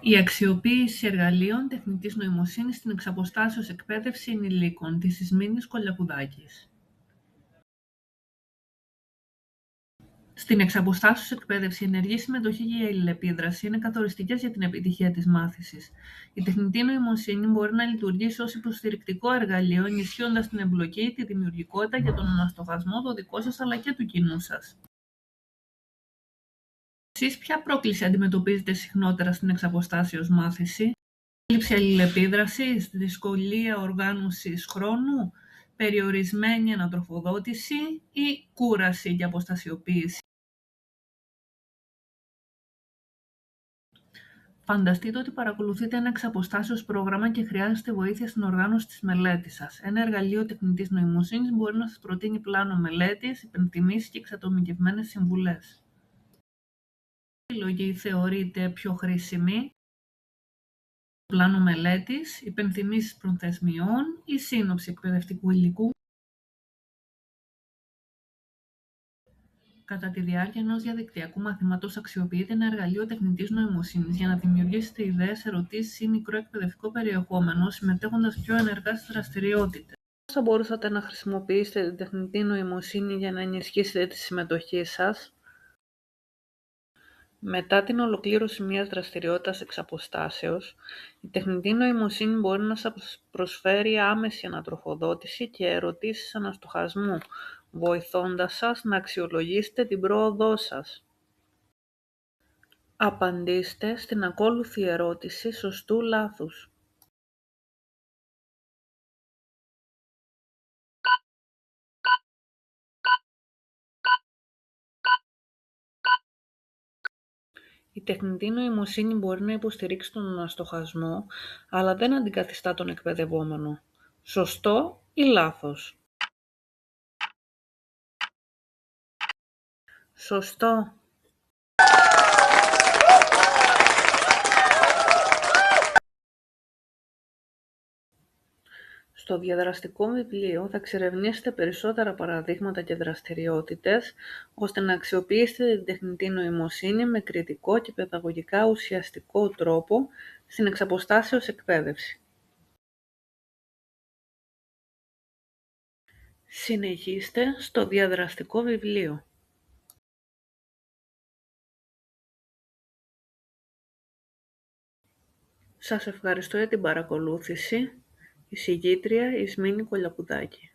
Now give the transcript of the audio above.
Η αξιοποίηση εργαλείων τεχνητής νοημοσύνης στην εξαποστάσεως εκπαίδευση ενηλίκων της Ισμήνης Κολακουδάκης. Στην εξαποστάσεως εκπαίδευση, η ενεργή συμμετοχή και η αλληλεπίδραση είναι καθοριστικές για την επιτυχία της μάθησης. Η τεχνητή νοημοσύνη μπορεί να λειτουργήσει ως υποστηρικτικό εργαλείο, ενισχύοντας την εμπλοκή, τη δημιουργικότητα και τον αναστοχασμό το δικό σας αλλά και του κοινού σας. Εσείς ποια πρόκληση αντιμετωπίζετε συχνότερα στην εξαποστάσεως μάθηση? Έλλειψη αλληλεπίδρασης, δυσκολία οργάνωσης χρόνου, περιορισμένη ανατροφοδότηση ή κούραση και αποστασιοποίηση? Φανταστείτε ότι παρακολουθείτε ένα εξαποστάσεως πρόγραμμα και χρειάζεστε βοήθεια στην οργάνωση της μελέτης σας. Ένα εργαλείο τεχνητής νοημοσύνης μπορεί να σας προτείνει πλάνο μελέτης, υπενθυμίσεις και εξατομικευμένες συμβουλές. Ποια επιλογή θεωρείτε πιο χρήσιμη? Πλάνο μελέτης, υπενθυμίσεις προθεσμιών ή σύνοψη εκπαιδευτικού υλικού? Κατά τη διάρκεια ενός διαδικτυακού μαθήματος, αξιοποιείτε ένα εργαλείο τεχνητής νοημοσύνης για να δημιουργήσετε ιδέες, ερωτήσεις ή μικρό εκπαιδευτικό περιεχόμενο, συμμετέχοντας πιο ενεργά στις δραστηριότητες. Πώς θα μπορούσατε να χρησιμοποιήσετε την τεχνητή νοημοσύνη για να ενισχύσετε τη συμμετοχή σας? Μετά την ολοκλήρωση μιας δραστηριότητας εξ αποστάσεως, η τεχνητή νοημοσύνη μπορεί να σας προσφέρει άμεση ανατροφοδότηση και ερωτήσεις αναστοχασμού, βοηθώντας σας να αξιολογήσετε την πρόοδό σας. Απαντήστε στην ακόλουθη ερώτηση σωστού-λάθους. Η τεχνητή νοημοσύνη μπορεί να υποστηρίξει τον αναστοχασμό, αλλά δεν αντικαθιστά τον εκπαιδευόμενο. Σωστό ή λάθος? Σωστό. Στο διαδραστικό βιβλίο θα εξερευνήσετε περισσότερα παραδείγματα και δραστηριότητες, ώστε να αξιοποιήσετε την τεχνητή νοημοσύνη με κριτικό και παιδαγωγικά ουσιαστικό τρόπο στην εξαποστάσεως εκπαίδευση. Συνεχίστε στο διαδραστικό βιβλίο. Σας ευχαριστώ για την παρακολούθηση. Η συγγήτρια Ισμήνη Κολακουδάκη.